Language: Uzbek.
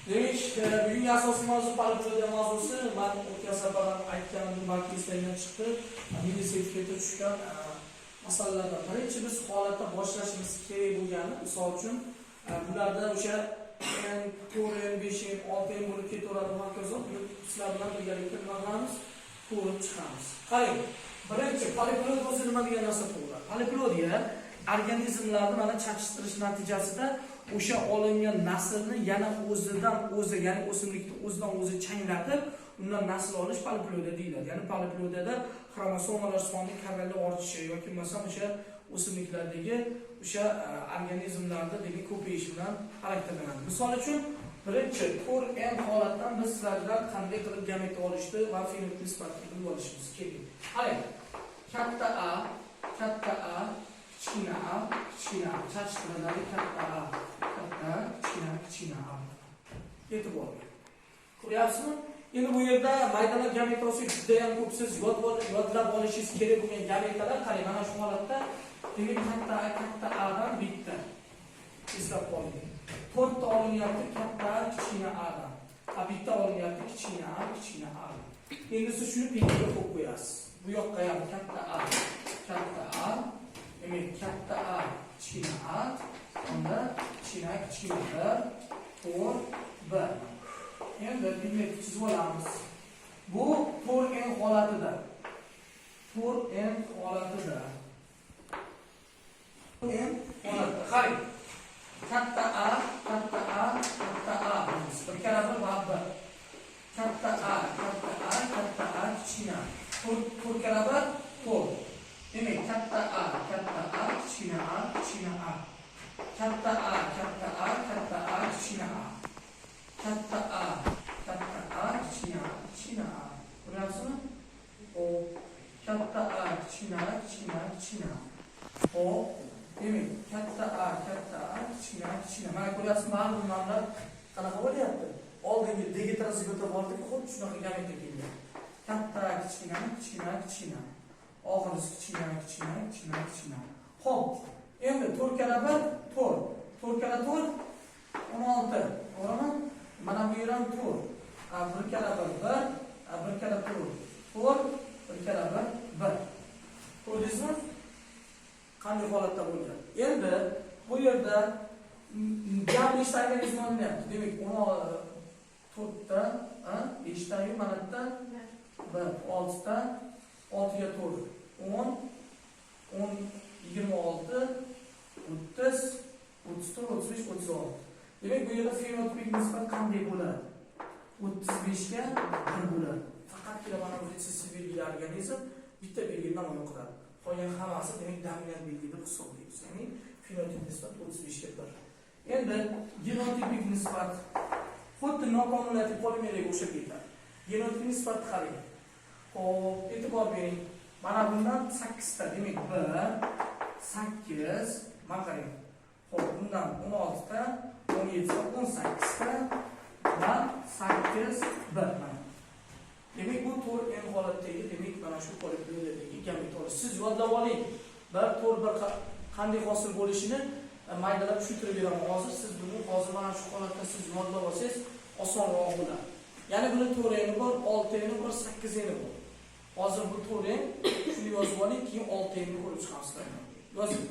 Demek, bugungi asosiy mavzu poliplodiya mavzusi. Men o'tgan safar ham aytganim, balki esingizdan chiqdi. Milliy sertifikatga tushgan masalalardan birinchi biz holatda boshlashimiz kerak bo'lgani, misol uchun bularda o'sha n 4 n 5 n 6 n bo'lib ketaveradi va hokazo. Sizlar bilan birgalikda nima qilamiz? Ko'rib chiqamiz. Qarang, birinchi poliplod o'zi nima degan narsa bo'ladi? Poliplodiya organizmlarni mana chaqishtirish natijasida o'sha olingan naslni yana o'zidan o'zi, ya'ni o'simlikni o'zidan o'zi changlatib, undan nasl olish poliplodiya deyiladi. Ya'ni poliplodiyada xromosomalar soni karrali ortishi yoki bo'lmasam o'sha o'simliklardagi o'sha organizmlarda demak ko'payish bilan xarakterlanadi. Misol uchun, birinchi 4n holatdan biz sizlardan qanday qilib gamet olishni va fenotip nisbatini bilib olishimiz kerak. Qarang, katta A, kichkina a, chaqishtiriladi katta A, kichkina A. E'tibor bering. Ko'ryapsizmi? Endi bu yerda maydalar gametasi juda ham ko'p, siz yodlab olishingiz kerak bo'lgan gametalar. Qarang, mana shu holatda demak katta A dan bitta eslab qoling. 4 ta olinyapti katta A, kichkina A dan. Bitta olinyapti kichkina A. Endi siz shuni penga qo'yib qo'yasiz. Bu yoqqa ham katta A, demak katta A, kichkina A, unda kichkina 4, 1. Endi penga chizib olamiz. Bu 4n holatida. 4n holatida. Qarang. Katta A. Bir karra bir va bir. Katta A, kichkina. 4 karra 1, 4. Demak, katta A, kichkina A. Katta A, kichkina A. Katta A, kichkina A. Ko'ryapsizmi? Hop. Katta A, kichkina. Hop. Demak, katta A, kichkina. Mana ko'ryapsizmi? Mana bu nomlar qanaqa bo'lyapti? Oldingi degeterozigota bordi-ku, xuddi shunaqa gametga kelgan. Katta A, kichkina. Oxirisi kichkina. Hop. Endi 4 karra 1, 4. 4 karra 4, 16. To'g'rimi? Mana bu yer ham 4. 1 karra 1, 1 karra 4. 4, 1 karra 1. Ko'rdingizmi? Qanday holatda bo'lgan? Endi bu yerda gap nechta organizm olinyapti? Demak, 4 ta, 5 ta, mana bitta 1, 6 ta, 6 ga 4, 10, 26, 30, 34, 35, 36. Demak, bu yerda fenotipik nisbat qanday bo'ladi? 35 ga 1 bo'ladi. Faqatgina mana bu retsessiv belgili organizm bitta belgini namoyon qiladi. Qolgan hammasi demak dominant belgi deb hisoblaymiz. Ya'ni fenotip nisbat 35 ga 1. Endi genotipik nisbat xuddi noqonuniy polimerga o'xshab ketadi. Genotipik nisbat qarang. Hop, e'tibor bering. Mana bundan 8 ta, demak 1, 8, mana qarang. Hop, bundan 16 ta, 17 ta, 18 ta va 8, 1 mana. Demak, bu 4n holatdagi, demak, mana shu poliplodiyadagi gamet olish. Siz yodlab oling. 1 qanday hosil bo'lishini maydalab tushuntirib beraman. Hozir siz buni mana shu holatda siz yodlab olsangiz osonroq bo'ladi. Ya'ni buni 4n bor, 6n bor, 8n bor. Hozir bu 4n shuni yozib oling, keyin 6n ni ko'rib chiqamiz. Yozing.